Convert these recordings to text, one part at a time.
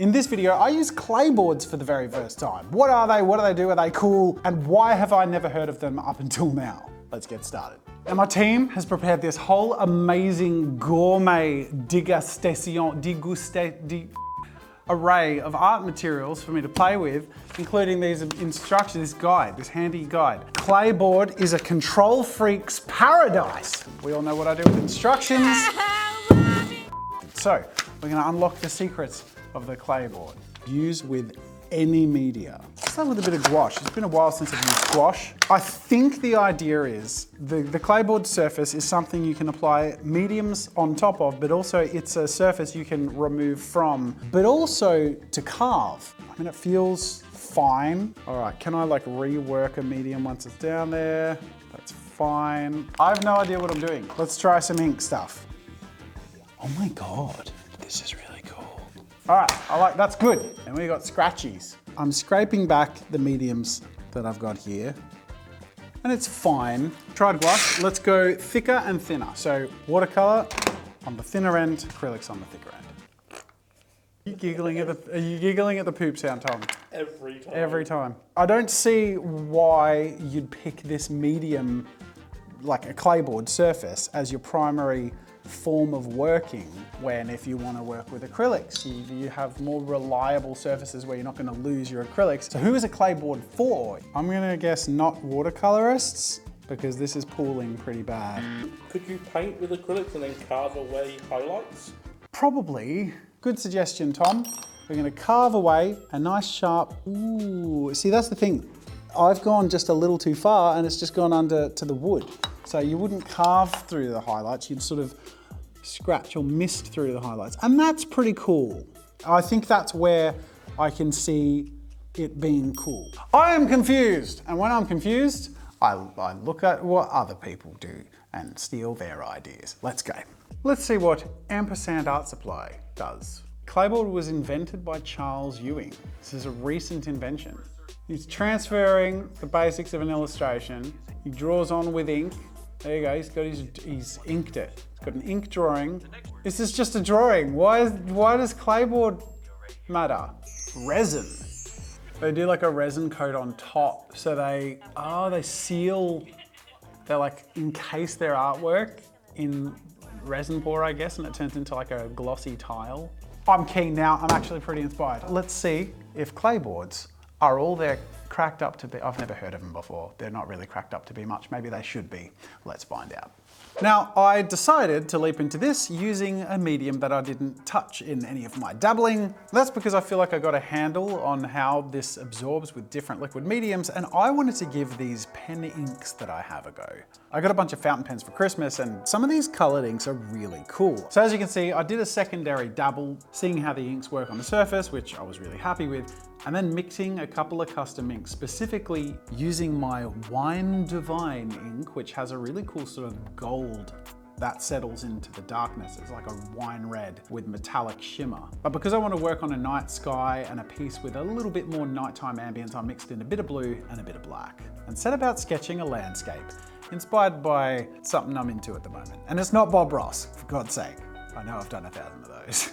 In this video, I use clay boards for the very first time. What are they? What do they do? Are they cool? And why have I never heard of them up until now? Let's get started. And my team has prepared this whole amazing gourmet array of art materials for me to play with, including these instructions, this guide, this handy guide. Clay board is a control freak's paradise. We all know what I do with instructions. So, we're gonna unlock the secrets of the clay board. Use with any media. Let's start with a bit of gouache. It's been a while since I've used gouache. I think the idea is the clay board surface is something you can apply mediums on top of, but also it's a surface you can remove from, but also to carve. I mean, it feels fine. All right, can I like rework a medium once it's down there? That's fine. I have no idea what I'm doing. Let's try some ink stuff. Oh my God, this is really cool. All right, that's good. And we got scratchies. I'm scraping back the mediums that I've got here, and it's fine. Tried gouache, let's go thicker and thinner. So watercolor on the thinner end, acrylics on the thicker end. Are you giggling at the poop sound, Tom? Every time. Every time. I don't see why you'd pick this medium, like a clayboard surface, as your primary form of working, when if you want to work with acrylics, you have more reliable surfaces where you're not going to lose your acrylics. So who is a clayboard for? I'm going to guess not watercolorists, because this is pooling pretty bad. Could you paint with acrylics and then carve away highlights? Probably. Good suggestion, Tom. We're going to carve away a nice sharp, ooh, see that's the thing. I've gone just a little too far and it's just gone under to the wood. So you wouldn't carve through the highlights, you'd sort of scratch or mist through the highlights. And that's pretty cool. I think that's where I can see it being cool. I am confused. And when I'm confused, I look at what other people do and steal their ideas. Let's go. Let's see what Ampersand Art Supply does. Clayboard was invented by Charles Ewing. This is a recent invention. He's transferring the basics of an illustration. He draws on with ink. There you go, he's inked it. He's got an ink drawing. This is just a drawing. Why does clayboard matter? Resin. They do like a resin coat on top. So they seal, they like encase their artwork in resin pour, I guess, and it turns into like a glossy tile. I'm keen now, I'm actually pretty inspired. Let's see if clayboards are all they're cracked up to be. I've never heard of them before. They're not really cracked up to be much. Maybe they should be. Let's find out. Now, I decided to leap into this using a medium that I didn't touch in any of my dabbling. That's because I feel like I got a handle on how this absorbs with different liquid mediums, and I wanted to give these pen inks that I have a go. I got a bunch of fountain pens for Christmas, and some of these colored inks are really cool. So as you can see, I did a secondary dabble, seeing how the inks work on the surface, which I was really happy with, and then mixing a couple of custom inks, specifically using my Wine Divine ink, which has a really cool sort of gold that settles into the darkness. It's like a wine red with metallic shimmer. But because I want to work on a night sky and a piece with a little bit more nighttime ambience, I mixed in a bit of blue and a bit of black and set about sketching a landscape inspired by something I'm into at the moment. And it's not Bob Ross, for God's sake. I know I've done 1,000 of those.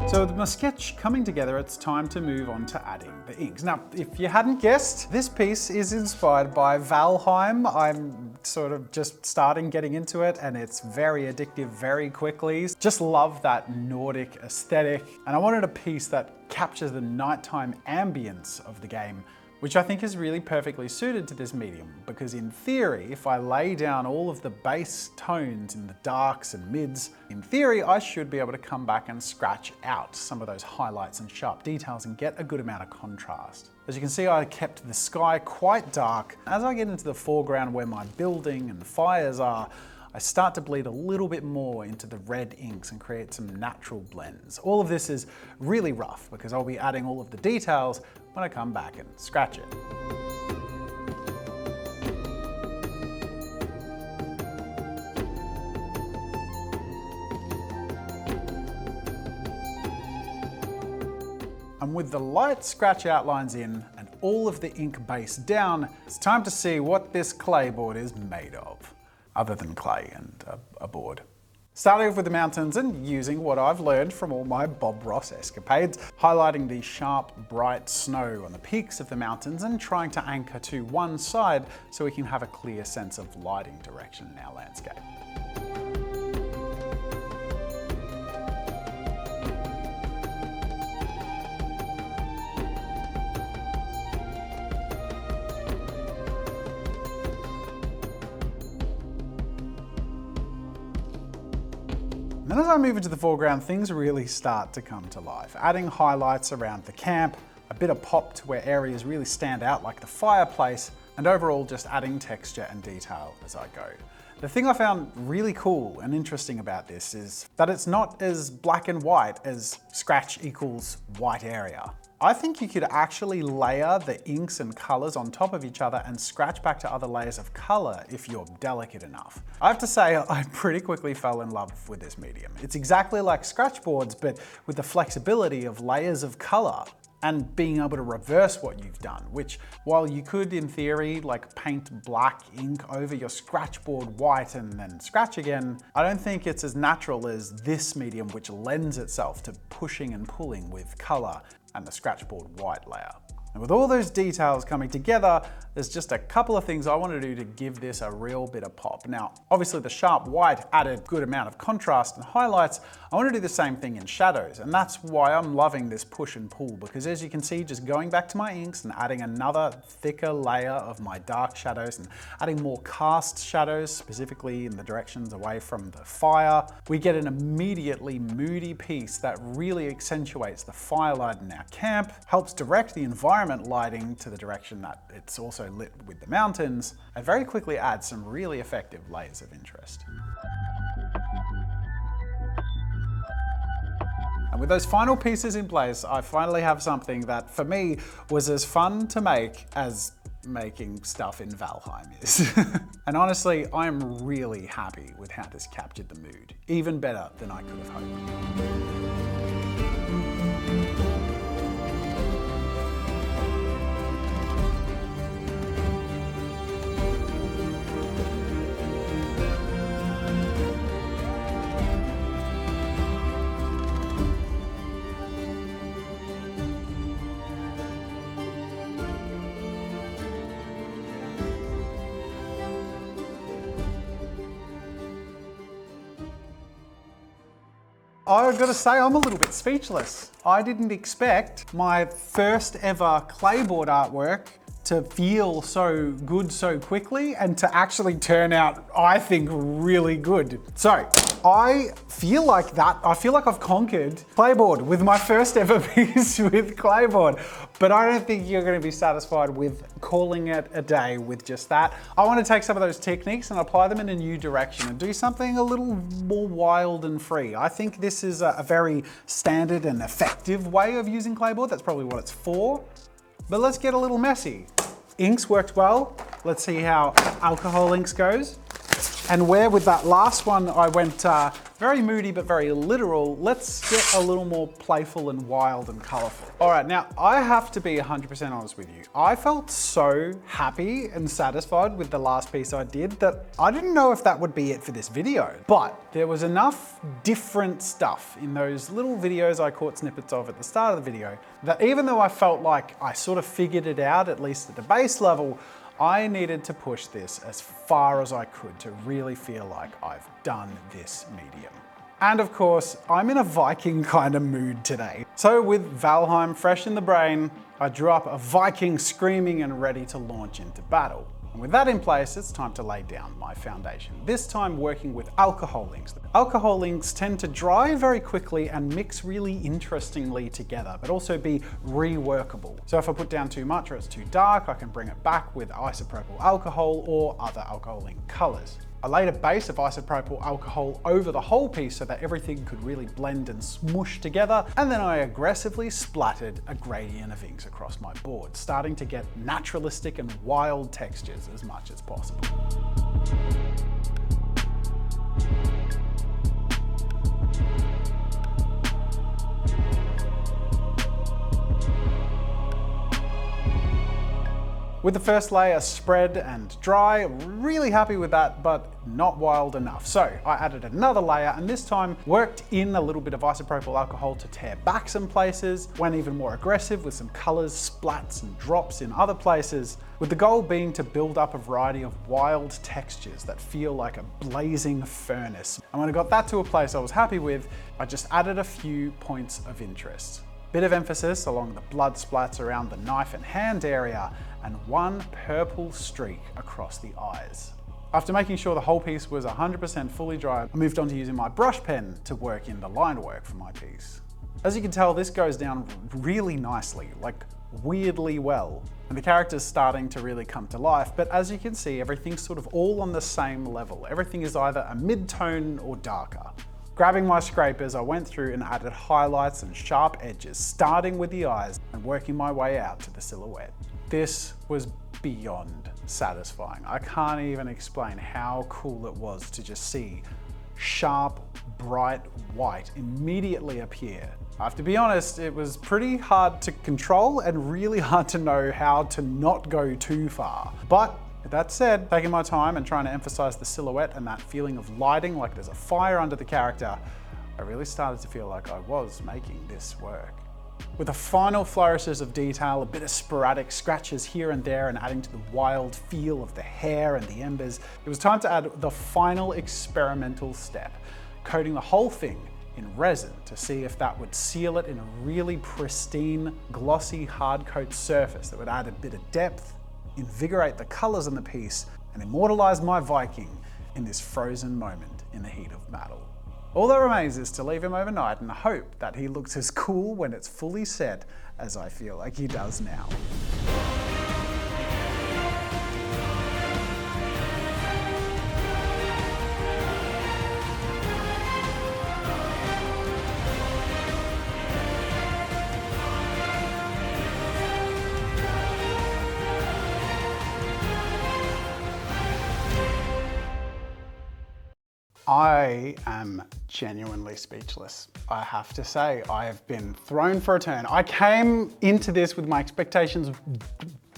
So with my sketch coming together, it's time to move on to adding the inks. Now, if you hadn't guessed, this piece is inspired by Valheim. I'm sort of just getting into it, and it's very addictive very quickly. Just love that Nordic aesthetic. And I wanted a piece that captures the nighttime ambience of the game, which I think is really perfectly suited to this medium, because in theory, if I lay down all of the bass tones in the darks and mids, in theory, I should be able to come back and scratch out some of those highlights and sharp details and get a good amount of contrast. As you can see, I kept the sky quite dark. As I get into the foreground where my building and the fires are, I start to bleed a little bit more into the red inks and create some natural blends. All of this is really rough because I'll be adding all of the details when I come back and scratch it. And with the light scratch outlines in and all of the ink base down, it's time to see what this clay board is made of. Other than clay and a board. Starting off with the mountains and using what I've learned from all my Bob Ross escapades, highlighting the sharp, bright snow on the peaks of the mountains and trying to anchor to one side so we can have a clear sense of lighting direction in our landscape. Then as I move into the foreground, things really start to come to life, adding highlights around the camp, a bit of pop to where areas really stand out like the fireplace, and overall just adding texture and detail as I go. The thing I found really cool and interesting about this is that it's not as black and white as scratch equals white area. I think you could actually layer the inks and colors on top of each other and scratch back to other layers of color if you're delicate enough. I have to say, I pretty quickly fell in love with this medium. It's exactly like scratch boards, but with the flexibility of layers of color and being able to reverse what you've done, which while you could in theory like paint black ink over your scratch board white and then scratch again, I don't think it's as natural as this medium, which lends itself to pushing and pulling with color and the scratchboard white layer. And with all those details coming together, there's just a couple of things I want to do to give this a real bit of pop. Now, obviously the sharp white added a good amount of contrast and highlights. I want to do the same thing in shadows, and that's why I'm loving this push and pull, because as you can see, just going back to my inks and adding another thicker layer of my dark shadows and adding more cast shadows, specifically in the directions away from the fire, we get an immediately moody piece that really accentuates the firelight in our camp, helps direct the environment lighting to the direction that it's also lit with the mountains, and very quickly adds some really effective layers of interest. And with those final pieces in place, I finally have something that for me was as fun to make as making stuff in Valheim is. And honestly, I'm really happy with how this captured the mood, even better than I could have hoped. I've got to say, I'm a little bit speechless. I didn't expect my first ever clayboard artwork to feel so good so quickly and to actually turn out, I think, really good. So, I feel like I've conquered clayboard with my first ever piece with clayboard. But I don't think you're going to be satisfied with calling it a day with just that. I want to take some of those techniques and apply them in a new direction and do something a little more wild and free. I think this is a very standard and effective way of using clayboard. That's probably what it's for. But let's get a little messy. Inks worked well. Let's see how alcohol inks goes. And where with that last one, I went very moody but very literal, let's get a little more playful and wild and colorful. All right, now I have to be 100% honest with you. I felt so happy and satisfied with the last piece I did that I didn't know if that would be it for this video. But there was enough different stuff in those little videos I caught snippets of at the start of the video that even though I felt like I sort of figured it out, at least at the base level, I needed to push this as far as I could to really feel like I've done this medium. And of course, I'm in a Viking kind of mood today. So with Valheim fresh in the brain, I drew up a Viking screaming and ready to launch into battle. And with that in place, it's time to lay down my foundation. This time working with alcohol inks. Alcohol inks tend to dry very quickly and mix really interestingly together, but also be reworkable. So if I put down too much or it's too dark, I can bring it back with isopropyl alcohol or other alcohol ink colors. I laid a base of isopropyl alcohol over the whole piece so that everything could really blend and smoosh together, and then I aggressively splattered a gradient of inks across my board, starting to get naturalistic and wild textures as much as possible. With the first layer spread and dry, really happy with that, but not wild enough. So I added another layer and this time worked in a little bit of isopropyl alcohol to tear back some places, went even more aggressive with some colors, splats and drops in other places, with the goal being to build up a variety of wild textures that feel like a blazing furnace. And when I got that to a place I was happy with, I just added a few points of interest. Bit of emphasis along the blood splats around the knife and hand area, and one purple streak across the eyes. After making sure the whole piece was 100% fully dry, I moved on to using my brush pen to work in the line work for my piece. As you can tell, this goes down really nicely, like weirdly well. And the character's starting to really come to life, but as you can see, everything's sort of all on the same level. Everything is either a mid-tone or darker. Grabbing my scrapers, I went through and added highlights and sharp edges, starting with the eyes and working my way out to the silhouette. This was beyond satisfying. I can't even explain how cool it was to just see sharp, bright white immediately appear. I have to be honest, it was pretty hard to control and really hard to know how to not go too far. But with that said, taking my time and trying to emphasize the silhouette and that feeling of lighting like there's a fire under the character, I really started to feel like I was making this work. With the final flourishes of detail, a bit of sporadic scratches here and there and adding to the wild feel of the hair and the embers, it was time to add the final experimental step, coating the whole thing in resin to see if that would seal it in a really pristine, glossy, hard coat surface that would add a bit of depth, invigorate the colors on the piece, and immortalize my Viking in this frozen moment in the heat of battle. All that remains is to leave him overnight and hope that he looks as cool when it's fully set as I feel like he does now. I am genuinely speechless. I have to say, I have been thrown for a turn. I came into this with my expectations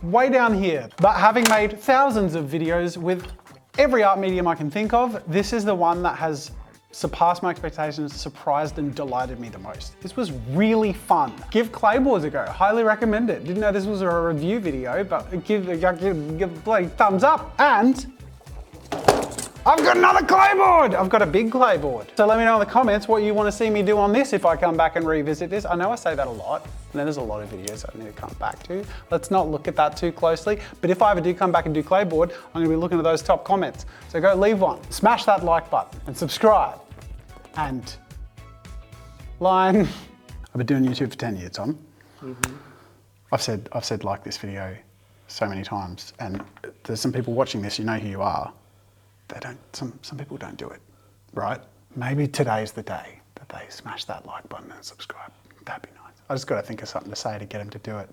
way down here, but having made thousands of videos with every art medium I can think of, this is the one that has surpassed my expectations, surprised and delighted me the most. This was really fun. Give Clayboards a go, highly recommend it. Didn't know this was a review video, but give a bloody thumbs up. And I've got another clayboard! I've got a big clayboard. So let me know in the comments what you want to see me do on this if I come back and revisit this. I know I say that a lot, and then there's a lot of videos I need to come back to. Let's not look at that too closely, but if I ever do come back and do clayboard, I'm gonna be looking at those top comments. So go leave one, smash that like button, and subscribe. And line. I've been doing YouTube for 10 years, Tom. I've said like this video so many times, and there's some people watching this, you know who you are. Some people don't do it, right? Maybe today's the day that they smash that like button and subscribe. That'd be nice. I just got to think of something to say to get them to do it.